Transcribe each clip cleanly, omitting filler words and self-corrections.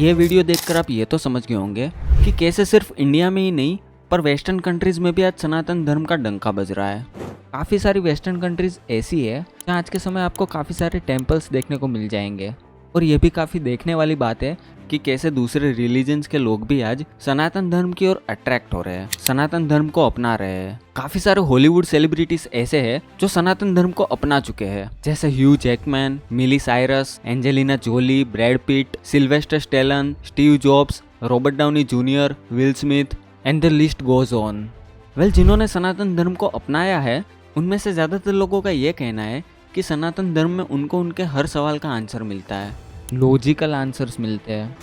ये वीडियो देखकर आप ये तो समझ गए होंगे कि कैसे सिर्फ इंडिया में ही नहीं पर वेस्टर्न कंट्रीज में भी आज सनातन धर्म का डंका बज रहा है। काफ़ी सारी वेस्टर्न कंट्रीज ऐसी है जहाँ आज के समय आपको काफ़ी सारे टेम्पल्स देखने को मिल जाएंगे। और ये भी काफ़ी देखने वाली बात है कि कैसे दूसरे रिलीजन्स के लोग भी आज सनातन धर्म की ओर अट्रैक्ट हो रहे हैं, सनातन धर्म को अपना रहे हैं। काफ़ी सारे हॉलीवुड सेलिब्रिटीज ऐसे हैं जो सनातन धर्म को अपना चुके हैं, जैसे Hugh Jackman, Miley Cyrus, Angelina Jolie, Brad Pitt, Sylvester Stallone, Steve Jobs, Robert Downey Junior, Will Smith and the list goes on. Well, जिन्होंने सनातन धर्म को अपनाया है उनमें से ज़्यादातर लोगों का ये कहना है कि सनातन धर्म में उनको उनके हर सवाल का आंसर मिलता है, लॉजिकल आंसर्स मिलते हैं।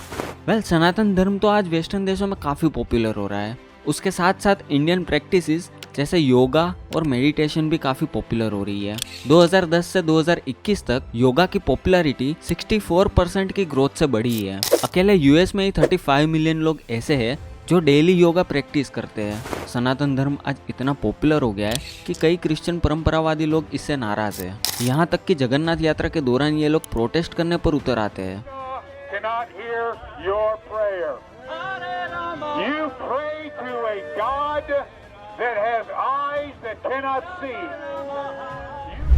वेल, सनातन धर्म तो आज वेस्टर्न देशों में काफ़ी पॉपुलर हो रहा है। उसके साथ साथ इंडियन प्रैक्टिसेस जैसे योगा और मेडिटेशन भी काफ़ी पॉपुलर हो रही है। 2010 से 2021 तक योगा की पॉपुलैरिटी 64% की ग्रोथ से बढ़ी है। अकेले यूएस में ही 35 मिलियन लोग ऐसे हैं जो डेली योगा प्रैक्टिस करते हैं। सनातन धर्म आज इतना पॉपुलर हो गया है कि कई क्रिश्चियन परंपरावादी लोग इससे नाराज हैं। यहाँ तक कि जगन्नाथ यात्रा के दौरान ये लोग प्रोटेस्ट करने पर उतर आते हैं।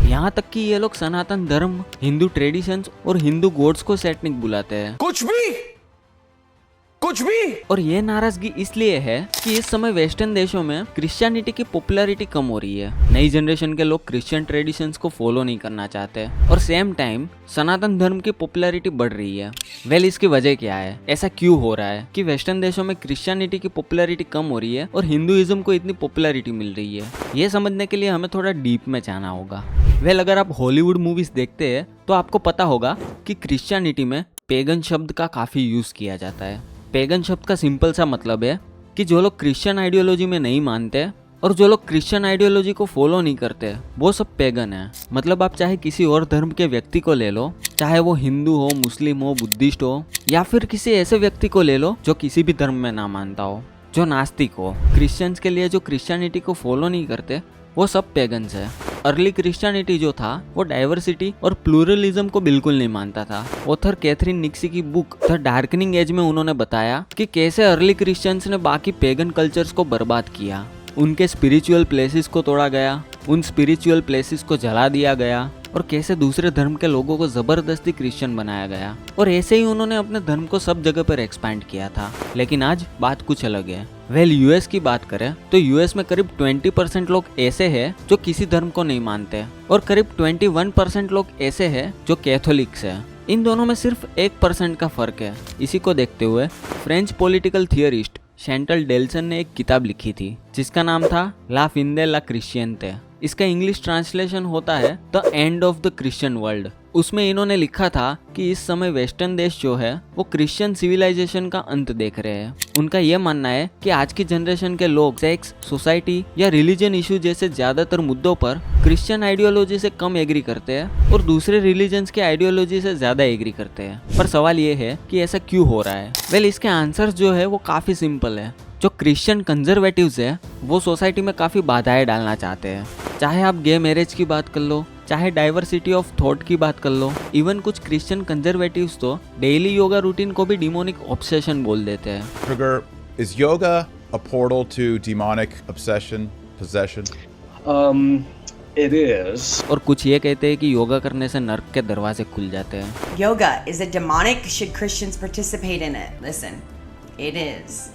यहाँ तक कि ये लोग सनातन धर्म, हिंदू ट्रेडिशंस और हिंदू गॉड्स को सैटनिक बुलाते हैं। कुछ भी। और ये नाराजगी इसलिए है कि इस समय वेस्टर्न देशों में क्रिश्चियनिटी की पॉपुलैरिटी कम हो रही है। नई जनरेशन के लोग क्रिश्चियन ट्रेडिशंस को फॉलो नहीं करना चाहते और सेम टाइम सनातन धर्म की पॉपुलैरिटी बढ़ रही है। वेल, इसकी वजह क्या है? ऐसा क्यों हो रहा है कि वेस्टर्न देशों में क्रिश्चियनिटी की पॉपुलैरिटी कम हो रही है और हिंदुइज्म को इतनी पॉपुलैरिटी मिल रही है? ये समझने के लिए हमें थोड़ा डीप में जाना होगा। वेल, अगर आप हॉलीवुड मूवीज देखते हैं तो आपको पता होगा कि क्रिश्चियनिटी में पेगन शब्द का काफी यूज किया जाता है। पेगन शब्द का सिंपल सा मतलब है कि जो लोग क्रिश्चियन आइडियोलॉजी में नहीं मानते और जो लोग क्रिश्चियन आइडियोलॉजी को फॉलो नहीं करते वो सब पेगन है। मतलब आप चाहे किसी और धर्म के व्यक्ति को ले लो, चाहे वो हिंदू हो, मुस्लिम हो, बुद्धिस्ट हो, या फिर किसी ऐसे व्यक्ति को ले लो जो किसी भी धर्म में ना मानता हो, जो नास्तिक हो। क्रिश्चियंस के लिए जो क्रिश्चियनिटी को फॉलो नहीं करते वो सब पेगन्स है। अर्ली क्रिश्चियनिटी जो था वो डाइवर्सिटी और प्लूरलिज्म को बिल्कुल नहीं मानता था। ऑथर कैथरीन निक्सी की बुक द डार्कनिंग एज में उन्होंने बताया कि कैसे अर्ली क्रिश्चियंस ने बाकी पेगन कल्चर्स को बर्बाद किया। उनके स्पिरिचुअल प्लेसेस को तोड़ा गया, उन स्पिरिचुअल प्लेसेस को जला दिया गया और कैसे दूसरे धर्म के लोगों को जबरदस्ती क्रिश्चियन बनाया गया। और ऐसे ही उन्होंने अपने धर्म को सब जगह पर एक्सपैंड किया था। लेकिन आज बात कुछ अलग है। वेल, यूएस की बात करें तो यूएस में करीब 20% लोग ऐसे हैं जो किसी धर्म को नहीं मानते और करीब 21% लोग ऐसे हैं जो कैथोलिक्स हैं। इन दोनों में सिर्फ 1% का फर्क है। इसी को देखते हुए फ्रेंच पॉलिटिकल थियरिस्ट शैंटल डेल्सन ने एक किताब लिखी थी जिसका नाम था ला फिन दे ला क्रिश्चियनते। इसका इंग्लिश ट्रांसलेशन होता है the end of the Christian world. उसमें इन्होंने लिखा था कि इस समय वेस्टर्न देश जो है वो क्रिश्चियन सिविलाइजेशन का अंत देख रहे हैं। उनका यह मानना है कि आज की जनरेशन के लोग सेक्स, सोसाइटी या रिलीजन इशू जैसे ज्यादातर मुद्दों पर क्रिश्चियन आइडियोलॉजी से कम एग्री करते हैं और दूसरे रिलीजन्स के आइडियोलॉजी से ज्यादा एग्री करते हैं। पर सवाल ये है कि ऐसा क्यों हो रहा है? वेल, इसके आंसर जो है वो काफी सिंपल है। जो क्रिश्चियन कंजर्वेटिव्स है वो सोसाइटी में काफी बाधाएं डालना चाहते हैं। चाहे आप गे मैरिज की बात कर लो, चाहे डाइवर्सिटी ऑफ थॉट की बात कर लो, इवन कुछ क्रिश्चियन कंजर्वेटिव्स तो डेली योगा रूटीन को भी डिमोनिक ऑब्सेशन बोल देते हैं। Trigger, is yoga a portal to demonic obsession, possession? It is. और कुछ ये कहते हैं कि योगा करने से नर्क के दरवाजे खुल जाते हैं। Yoga, is it demonic? Should Christians participate in it? Listen, it is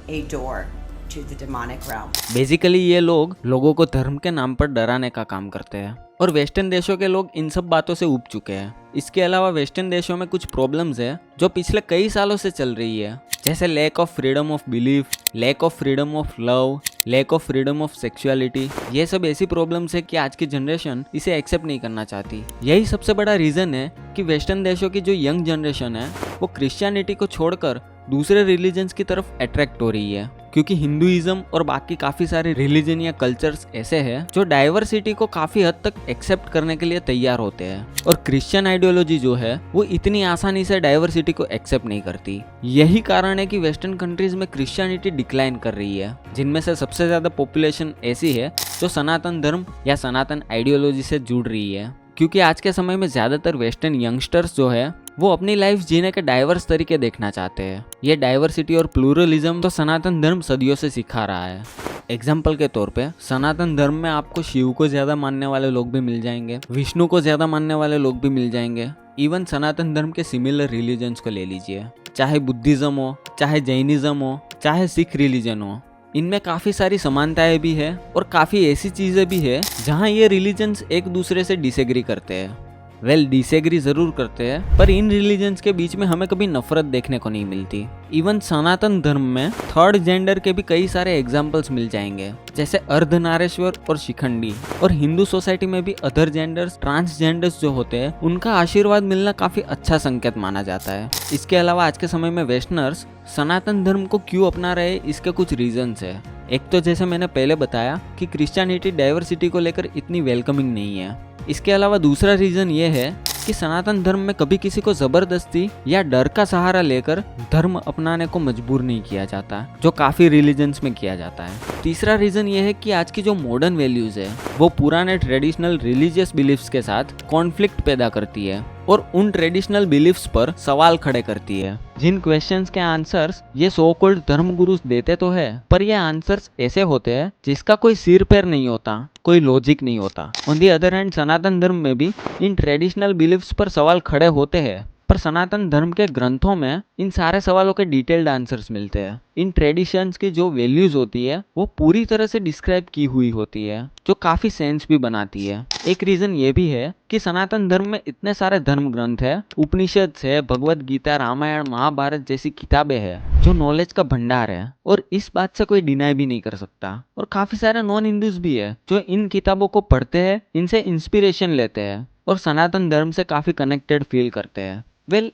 a door to the demonic realm. Basically ये लोग लोगों को धर्म के नाम पर डराने का काम करते हैं और वेस्टर्न देशों के लोग इन सब बातों से ऊब चुके हैं। इसके अलावा वेस्टर्न देशों में कुछ प्रॉब्लम्स है जो पिछले कई सालों से चल रही है, जैसे lack of freedom of belief, lack of freedom of love, lack of freedom of sexuality. ये सब ऐसी प्रॉब्लम्स है कि आज की जनरेशन इसे एक्सेप्ट नहीं करना चाहती। यही सबसे बड़ा रीजन है कि वेस्टर्न देशों की जो यंग जनरेशन है वो क्रिश्चियनिटी को छोड़कर दूसरे रिलीजन्स की तरफ अट्रैक्ट हो रही है, क्योंकि हिंदुइज्म और बाकी काफी सारे रिलीजन या कल्चर्स ऐसे हैं जो डाइवर्सिटी को काफी हद तक एक्सेप्ट करने के लिए तैयार होते हैं और क्रिश्चियन आइडियोलॉजी जो है वो इतनी आसानी से डाइवर्सिटी को एक्सेप्ट नहीं करती। यही कारण है कि वेस्टर्न कंट्रीज में क्रिश्चियनिटी डिक्लाइन कर रही है, जिनमें से सबसे ज्यादा पॉपुलेशन ऐसी है जो सनातन धर्म या सनातन आइडियोलॉजी से जुड़ रही है। क्योंकि आज के समय में ज़्यादातर वेस्टर्न यंगस्टर्स जो है वो अपनी लाइफ जीने के डाइवर्स तरीके देखना चाहते हैं। ये डाइवर्सिटी और प्लूरलिज्म तो सनातन धर्म सदियों से सिखा रहा है। एग्जाम्पल के तौर पे सनातन धर्म में आपको शिव को ज्यादा मानने वाले लोग भी मिल जाएंगे, विष्णु को ज्यादा मानने वाले लोग भी मिल जाएंगे। इवन सनातन धर्म के सिमिलर रिलीजन्स को ले लीजिए, चाहे बुद्धिज्म हो, चाहे जैनिज्म हो, चाहे सिख रिलीजन हो, इनमें काफी सारी समानताएं भी है और काफी ऐसी चीजें भी है जहां ये रिलीजन्स एक दूसरे से डिसएग्री करते हैं। डिसएग्री जरूर करते हैं, पर इन रिलीजन्स के बीच में हमें कभी नफरत देखने को नहीं मिलती। इवन सनातन धर्म में थर्ड जेंडर के भी कई सारे एग्जाम्पल्स मिल जाएंगे, जैसे अर्धनारेश्वर और शिखंडी। और हिंदू सोसाइटी में भी अदर जेंडर्स, ट्रांसजेंडर्स जो होते हैं, उनका आशीर्वाद मिलना काफी अच्छा संकेत माना जाता है। इसके अलावा आज के समय में वेस्टर्नर्स सनातन धर्म को क्यों अपना रहे, इसके कुछ रीजंस है। एक तो जैसे मैंने पहले बताया कि क्रिश्चियनिटी डाइवर्सिटी को लेकर इतनी वेलकमिंग नहीं है। इसके अलावा दूसरा रीजन ये है कि सनातन धर्म में कभी किसी को जबरदस्ती या डर का सहारा लेकर धर्म अपनाने को मजबूर नहीं किया जाता, जो काफी रिलीजन्स में किया जाता है। तीसरा रीजन ये है कि आज की जो मॉडर्न वैल्यूज है वो पुराने ट्रेडिशनल रिलीजियस बिलीफ्स के साथ कॉन्फ्लिक्ट पैदा करती है और उन ट्रेडिशनल बिलीफ्स पर सवाल खड़े करती है। जिन क्वेश्चंस के आंसर्स ये सो कॉल्ड धर्मगुरुज देते तो है, पर ये आंसर्स ऐसे होते हैं जिसका कोई सिर पैर नहीं होता, कोई लॉजिक नहीं होता। ऑन दी अदर हैंड सनातन धर्म में भी इन ट्रेडिशनल बिलीफ्स पर सवाल खड़े होते हैं, पर सनातन धर्म के ग्रंथों में इन सारे सवालों के डिटेल्ड आंसर्स मिलते हैं। इन ट्रेडिशंस की जो वैल्यूज होती है वो पूरी तरह से डिस्क्राइब की हुई होती है, जो काफी सेंस भी बनाती है। एक रीजन ये भी है कि सनातन धर्म में इतने सारे धर्म ग्रंथ है, उपनिषद है, भगवत गीता, रामायण, महाभारत जैसी किताबें हैं, जो नॉलेज का भंडार है और इस बात से कोई डिनाई भी नहीं कर सकता। और काफी सारे नॉन हिंदूज भी है जो इन किताबों को पढ़ते हैं, इनसे इंस्पिरेशन लेते हैं और सनातन धर्म से काफी कनेक्टेड फील करते हैं।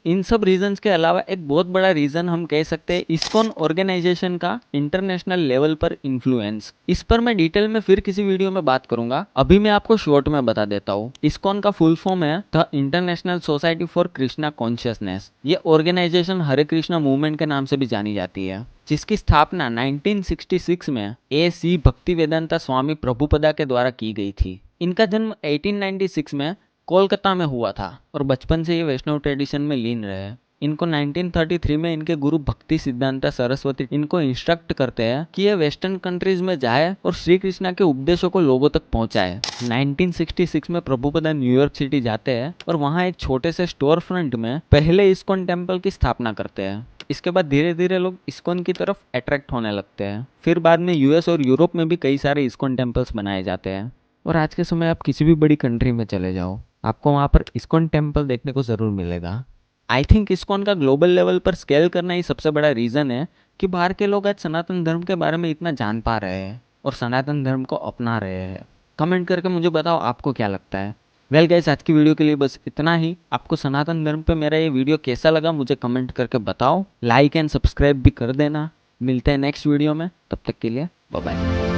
इन सब रीजंस के अलावा एक बहुत बड़ा रीजन हम कह सकते हैं इस्कॉन ऑर्गेनाइजेशन का इंटरनेशनल लेवल पर इन्फ्लुएंस। इस पर मैं डिटेल में फिर किसी वीडियो में बात करूंगा, अभी मैं आपको शॉर्ट में बता देता हूँ। इस्कॉन का फुल फॉर्म है the international society for Krishna consciousness. ये ऑर्गेनाइजेशन हरे कृष्णा मूवमेंट के नाम से भी जानी जाती है, जिसकी स्थापना 1966 में A.C. भक्तिवेदांता स्वामी प्रभुपदा के द्वारा की गई थी। इनका जन्म 1896 में कोलकाता में हुआ था और बचपन से ये वैष्णव ट्रेडिशन में लीन रहे। इनको 1933 में इनके गुरु भक्ति सिद्धांता सरस्वती इनको इंस्ट्रक्ट करते हैं कि ये वेस्टर्न कंट्रीज में जाए और श्री कृष्णा के उपदेशों को लोगों तक पहुंचाए। 1966 में प्रभुपदा न्यूयॉर्क सिटी जाते हैं और वहां एक छोटे से स्टोर फ्रंट में पहले इस्कॉन टेम्पल की स्थापना करते हैं। इसके बाद धीरे धीरे लोग इस्कॉन की तरफ अट्रैक्ट होने लगते हैं। फिर बाद में यूएस और यूरोप में भी कई सारे इस्कॉन टेम्पल्स बनाए जाते हैं। और आज के समय आप किसी भी बड़ी कंट्री में चले जाओ, आपको वहाँ पर इस्कॉन टेम्पल देखने को ज़रूर मिलेगा। आई थिंक इस्कॉन का ग्लोबल लेवल पर स्केल करना ही सबसे बड़ा रीज़न है कि बाहर के लोग आज सनातन धर्म के बारे में इतना जान पा रहे हैं और सनातन धर्म को अपना रहे हैं। कमेंट करके मुझे बताओ आपको क्या लगता है। वेल गाइस, आज की वीडियो के लिए बस इतना ही। आपको सनातन धर्म पे मेरा ये वीडियो कैसा लगा मुझे कमेंट करके बताओ। लाइक एंड सब्सक्राइब भी कर देना। मिलते हैं नेक्स्ट वीडियो में, तब तक के लिए बाय बाय।